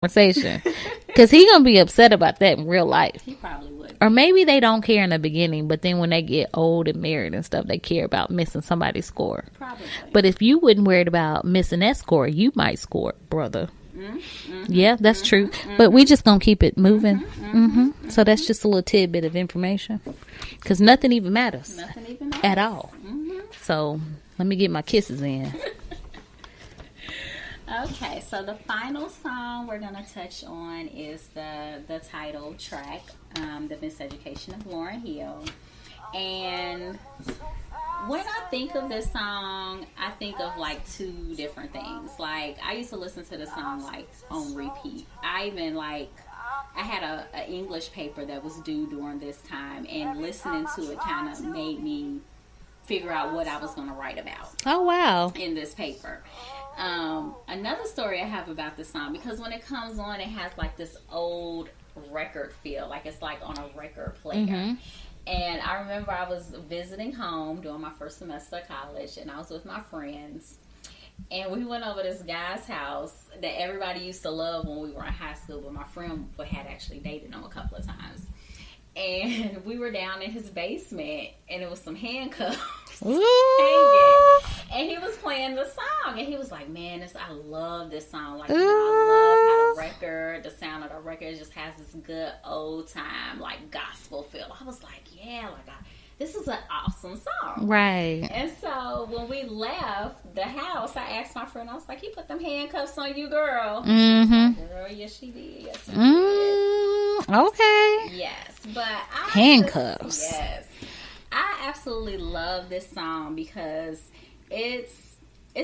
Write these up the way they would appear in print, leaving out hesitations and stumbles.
conversation. Because he going to be upset about that in real life. He probably would. Or maybe they don't care in the beginning, but then when they get old and married and stuff, they care about missing somebody's score. Probably. But if you wouldn't worry about missing that score, you might score, brother. Yeah, that's true. But we just gonna keep it moving. So that's just a little tidbit of information, because nothing even matters at all. So let me get my kisses in. Okay, so the final song we're gonna touch on is the title track, the Miseducation of Lauryn Hill. And when I think of this song, I think of like two different things. Like, I used to listen to the song like on repeat. I had a English paper that was due during this time, and listening to it kind of made me figure out what I was going to write about. Oh, wow. In this paper. Another story I have about this song, because when it comes on, it has like this old record feel, like it's like on a record player. And I remember I was visiting home during my first semester of college, and I was with my friends, and we went over this guy's house that everybody used to love when we were in high school, but my friend had actually dated him a couple of times. And we were down in his basement, and it was some handcuffs hanging. And he was playing the song, and he was like, "Man, I love this song. Like, I love how the sound of the record just has this good old time, like, gospel feel." I was like, "Yeah, this is an awesome song." Right. And so when we left the house, I asked my friend, I was like, "He put them handcuffs on you, girl?" Like, "Girl, yes, she did. Yes, she did." Okay. Yes, but handcuffs. Yes, I absolutely love this song because it's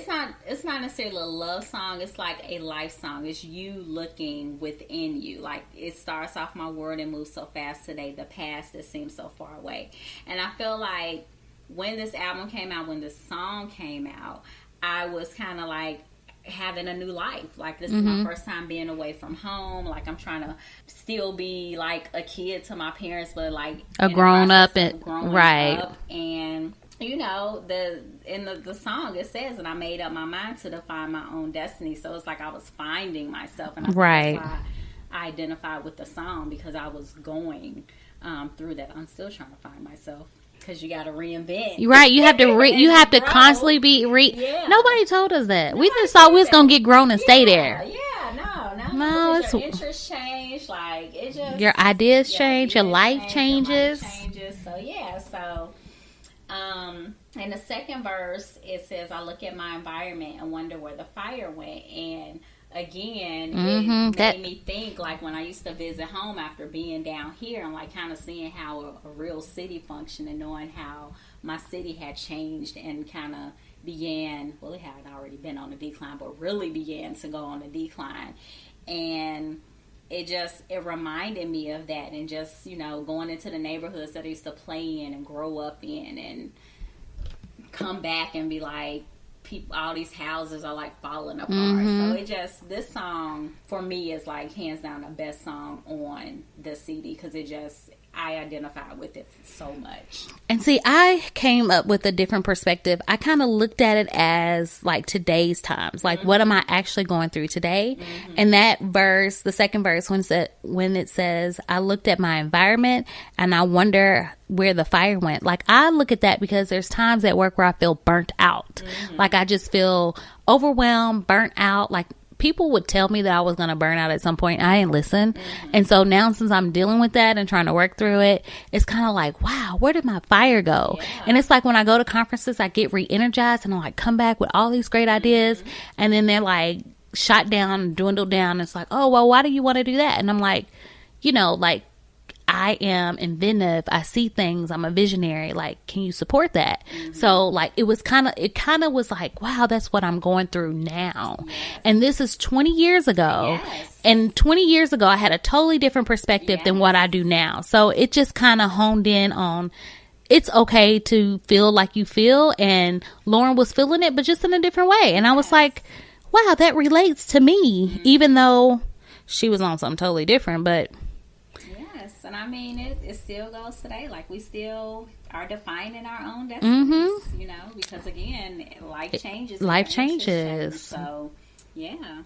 not necessarily a love song. It's like a life song. It's you looking within you. Like, it starts off, "My world and moves so fast today. The past that seems so far away." And I feel like when this album came out, when this song came out, I was kind of like having a new life. Like, this is my first time being away from home. Like, I'm trying to still be like a kid to my parents, but like a grown up. Right. And you know, in the song it says, "And I made up my mind to define my own destiny." So it's like I was finding myself, and that's why I identified with the song, because I was going through that. I'm still trying to find myself, because you got to reinvent. Right, you have to you have to constantly be Nobody told us that. We just thought we was gonna get grown and stay there. No. Your interests change. Like, it just, your ideas change. Your life changes. So yeah. So in the second verse, it says, "I look at my environment and wonder where the fire went." And again, it made me think, like, when I used to visit home after being down here, and like kind of seeing how a real city functioned, and knowing how my city had changed and kind of began, well, it had already been on a decline, but really began to go on a decline. And it reminded me of that, and just, you know, going into the neighborhoods that I used to play in and grow up in, and come back and be like, all these houses are like falling apart. So this song for me is like hands down the best song on the CD, because I identify with it so much. And see, I came up with a different perspective. I kind of looked at it as like today's times. Like, what am I actually going through today? And that verse, the second verse, when it says, "I looked at my environment and I wonder where the fire went." Like, I look at that because there's times at work where I feel burnt out. Like, I just feel overwhelmed, burnt out. Like, people would tell me that I was going to burn out at some point. I didn't listen. And so now, since I'm dealing with that and trying to work through it, it's kind of like, wow, where did my fire go? And it's like when I go to conferences, I get re-energized, and I like come back with all these great ideas, and then they're like shot down, dwindled down. It's like, oh, well, why do you want to do that? And I'm like, you know, like, I am inventive. I see things. I'm a visionary. Like, can you support that? So like, it kind of was like, wow, that's what I'm going through now. And this is 20 years ago. And 20 years ago, I had a totally different perspective than what I do now. So it just kind of honed in on, it's okay to feel like you feel. And Lauryn was feeling it, but just in a different way. And I was like, wow, that relates to me, even though she was on something totally different. But and I mean, it still goes today. Like, we still are defining our own destinies, you know, because again, life changes. Life changes. So, yeah.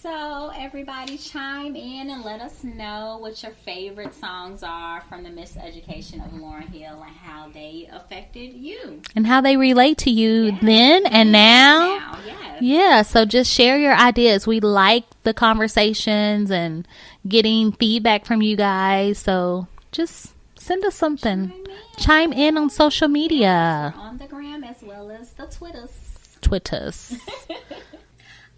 So everybody chime in and let us know what your favorite songs are from the Miseducation of Lauryn Hill and how they affected you. And how they relate to you then and now. Yes. Yeah, so just share your ideas. We like the conversations and getting feedback from you guys. So just send us something. Chime in on social media. On the gram as well as the Twitters.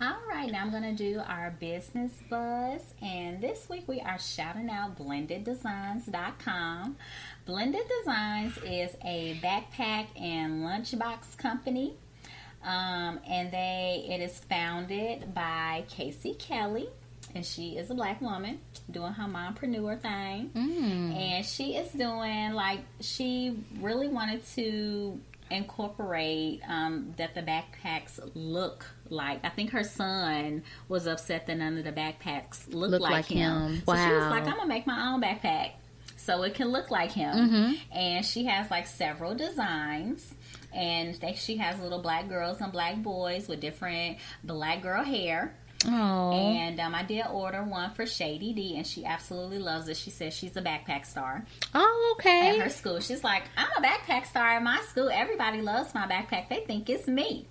All right, now I'm going to do our business buzz. And this week we are shouting out blendeddesigns.com. Blended Designs is a backpack and lunchbox company. And it is founded by Casey Kelly. And she is a black woman doing her mompreneur thing. And she is doing, she really wanted to incorporate that the backpacks look like. I think her son was upset that none of the backpacks looked like him. Wow. So she was like, I'm going to make my own backpack so it can look like him. And she has several designs. And she has little black girls and black boys with different black girl hair. Oh. And I did order one for Shady D, and she absolutely loves it. She says she's a backpack star. Oh, okay. At her school. She's like, I'm a backpack star at my school. Everybody loves my backpack. They think it's me.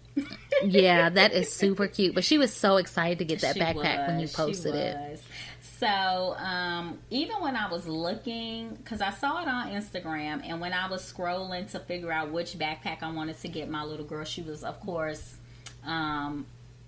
Yeah, that is super cute. But she was so excited to get that backpack when you posted it. So, even when I was looking, because I saw it on Instagram, and when I was scrolling to figure out which backpack I wanted to get my little girl, she was, of course,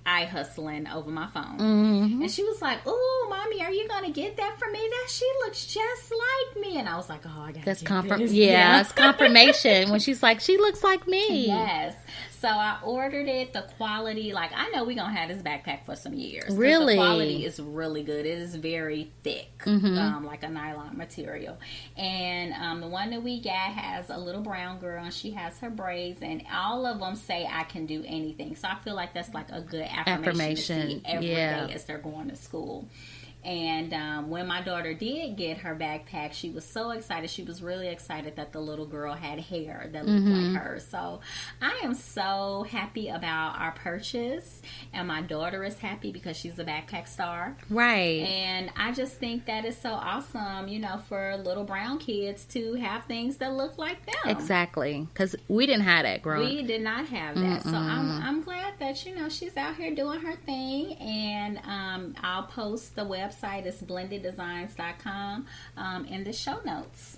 eye hustling over my phone. And she was like, "Ooh, mommy, are you going to get that for me? That she looks just like me." And I was like, "Oh, I got that's confirmation." Yeah, it's confirmation when she's like, "She looks like me." Yes. So I ordered it. The quality, I know we're going to have this backpack for some years. Really? The quality is really good. It is very thick, like a nylon material. And the one that we got has a little brown girl, and she has her braids, and all of them say I can do anything. So I feel like that's a good affirmation to see every day as they're going to school. And when my daughter did get her backpack, she was so excited. She was really excited that the little girl had hair that looked like hers. So I am so happy about our purchase. And my daughter is happy because she's a backpack star. Right. And I just think that is so awesome, for little brown kids to have things that look like them. Exactly. Because we didn't have that growing up. We did not have that. So I'm glad that, she's out here doing her thing. And I'll post the website. Is blendeddesigns.com in the show notes.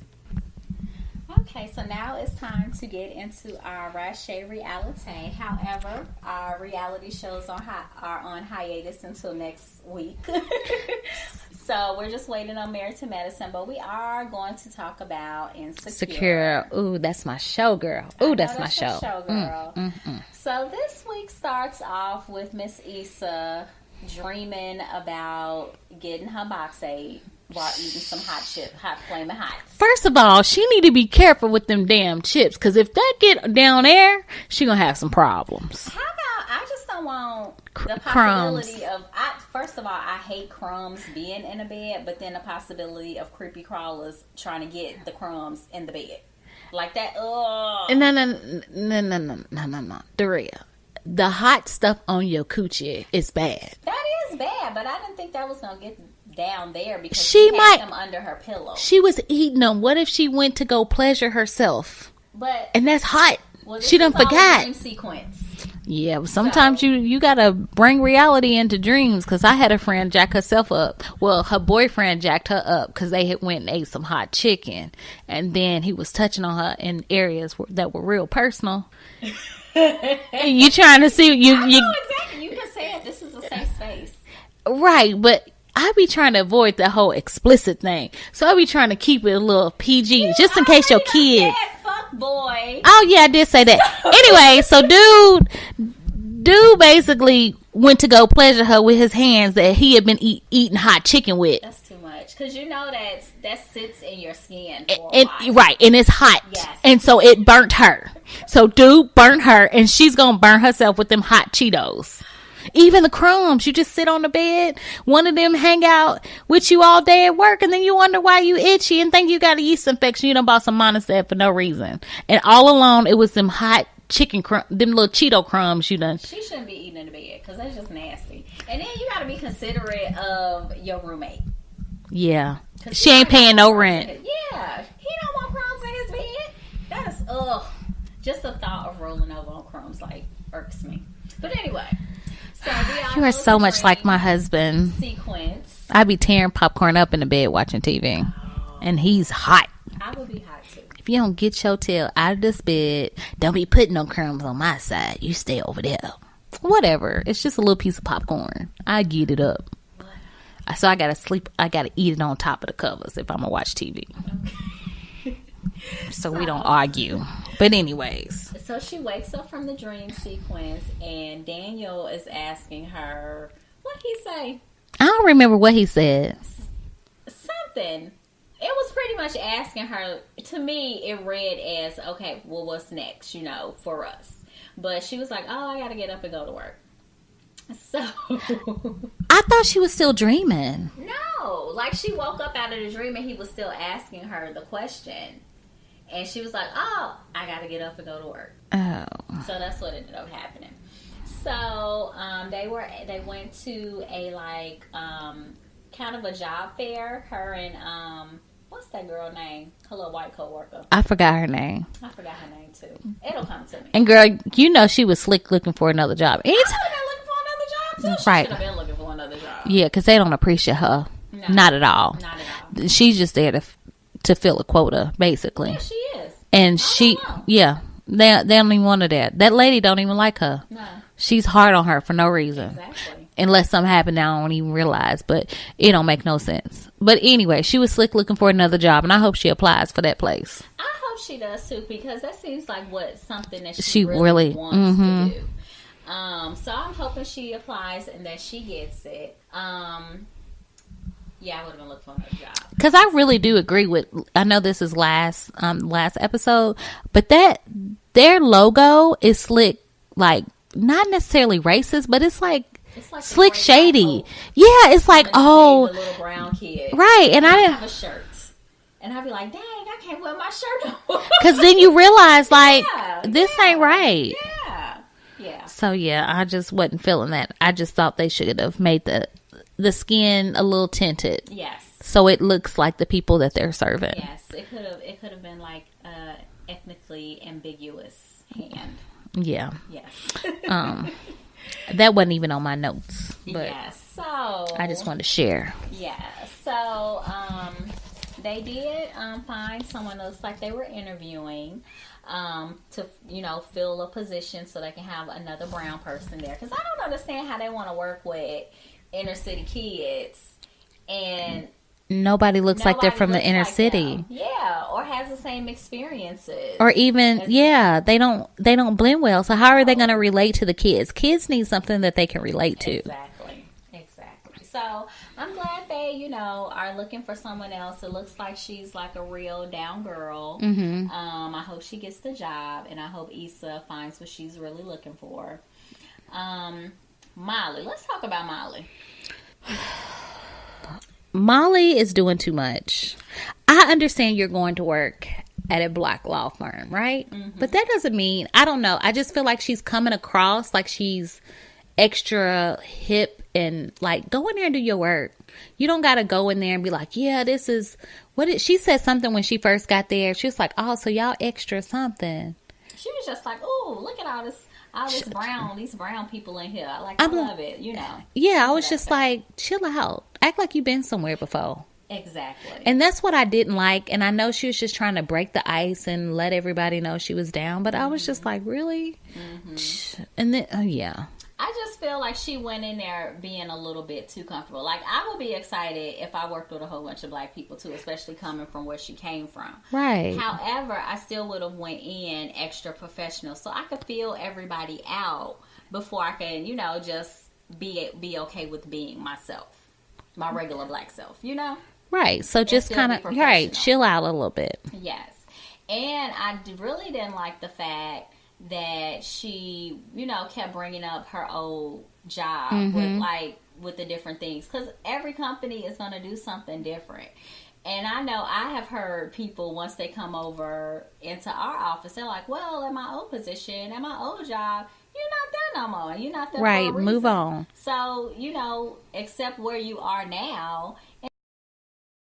Okay, so now it's time to get into our Rache reality. However, our reality shows are on hiatus until next week. So we're just waiting on Married to Medicine, but we are going to talk about Insecure. Ooh, that's my show, girl. Ooh, that's my show. Girl. So this week starts off with Miss Issa dreaming about getting her box aid while eating some hot flaming hots. First of all, she need to be careful with them damn chips, because if that get down there, she gonna have some problems. How about, I just don't want the possibility crumbs. First of all, I hate crumbs being in a bed, but then the possibility of creepy crawlers trying to get the crumbs in the bed. Like that, ugh. No. Daria, the hot stuff on your coochie is bad. That is bad, but I didn't think that was going to get down there because she had them under her pillow. She was eating them. What if she went to go pleasure herself? And that's hot. Well, she done forgot. Dream sequence. Yeah, well, sometimes you gotta bring reality into dreams. Because I had a friend jack herself up. Well, her boyfriend jacked her up because they had went and ate some hot chicken, and then he was touching on her in areas that were real personal. You trying to see you? I know exactly. You can say it. This is a safe space, right? But I be trying to avoid the whole explicit thing, so I be trying to keep it a little PG, just in case your kids. Fuck boy. Oh yeah, I did say that. Anyway, so dude basically went to go pleasure her with his hands that he had been eating hot chicken with. That's too much, because that sits in your skin for a while. Right, and it's hot. Yes. And so it burnt her. So dude burnt her, and she's gonna burn herself with them hot Cheetos. Even the crumbs, you just sit on the bed, one of them hang out with you all day at work, and then you wonder why you itchy and think you got a yeast infection. You done bought some Monistat for no reason. And all along, it was them hot them little Cheeto crumbs you done. She shouldn't be eating in the bed because that's just nasty. And then you got to be considerate of your roommate. Yeah. She ain't paying no rent. Yeah. He don't want crumbs in his bed. That's, just the thought of rolling over on crumbs, like, irks me. But anyway. So you are so much like my husband. Sequence. I be tearing popcorn up in the bed watching TV. Oh. And he's hot. I would be hot too. If you don't get your tail out of this bed, don't be putting no crumbs on my side. You stay over there. Whatever. It's just a little piece of popcorn. I get it up. What? So I gotta eat it on top of the covers if I'm gonna watch TV. Okay. so we don't argue. But anyways. So she wakes up from the dream sequence and Daniel is asking her, what'd he say? I don't remember what he said. Something. It was pretty much asking her, to me, it read as, okay, well, what's next, for us? But she was like, oh, I got to get up and go to work. So. I thought she was still dreaming. No. Like, she woke up out of the dream and he was still asking her the question. And she was like, oh, I got to get up and go to work. Oh. So that's what ended up happening. So they went to a, kind of a job fair. Her and, what's that girl name? Her little white coworker. I forgot her name. I forgot her name too. It'll come to me. And girl, she was slick looking for another job. I would have been looking for another job too. She right. should have been looking for another job. Yeah, because they don't appreciate her. No, not at all. Not at all. She's just there to fill a quota, basically. Yeah, she is. And they don't even want her there. That lady don't even like her. No. She's hard on her for no reason. Exactly. Unless something happened, I don't even realize. But it don't make no sense. But anyway, she was slick looking for another job, and I hope she applies for that place. I hope she does too, because that seems like something that she really wants to do. So I'm hoping she applies and that she gets it. Yeah, I would have been looking for another job. Because I really do agree with. I know this is last episode, but their logo is slick, like not necessarily racist, but it's like slick shady. Yeah, it's like the little brown kid, right? And I didn't have a shirt, and I'd be like, dang, I can't wear my shirt on. Because then you realize like this ain't right. Yeah. So yeah, I just wasn't feeling that. I just thought they should have made the skin a little tinted. Yes. So it looks like the people that they're serving. Yes, it could have been like ethnically ambiguous hand. Yeah. Yes. That wasn't even on my notes. But yes. So I just wanted to share. Yeah. So they did find someone else, like they were interviewing to fill a position so they can have another brown person there, because I don't understand how they want to work with inner city kids and nobody looks like they're from the inner city. Them. Yeah, or has the same experiences. Or even they don't blend well. So how are they going to relate to the kids? Kids need something that they can relate to. Exactly. So I'm glad they, are looking for someone else. It looks like she's like a real down girl. Mm-hmm. I hope she gets the job, and I hope Issa finds what she's really looking for. Molly, let's talk about Molly. Molly is doing too much. I understand you're going to work at a black law firm, right? Mm-hmm. But that doesn't mean, I don't know. I just feel like she's coming across like she's extra hip and like, go in there and do your work. You don't got to go in there and be like, yeah, this is she said something when she first got there. She was like, oh, so y'all extra something. She was just like, oh, look at all these brown people in here. I love it, Yeah, I was just like, chill out. Act like you've been somewhere before. Exactly. And that's what I didn't like. And I know she was just trying to break the ice and let everybody know she was down. But I was just like, really? Mm-hmm. And then, yeah. I just feel like she went in there being a little bit too comfortable. Like, I would be excited if I worked with a whole bunch of black people too, especially coming from where she came from. Right. However, I still would have went in extra professional so I could feel everybody out before I can, just be okay with being myself, my regular black self, Right. So just kind of, right, chill out a little bit. Yes. And I really didn't like the fact that she, kept bringing up her old job with the different things, because every company is going to do something different. And I know I have heard people, once they come over into our office, they're like, well, in my old position, at my old job, you're not there no more. You're not there right, for a reason. move on. So, accept where you are now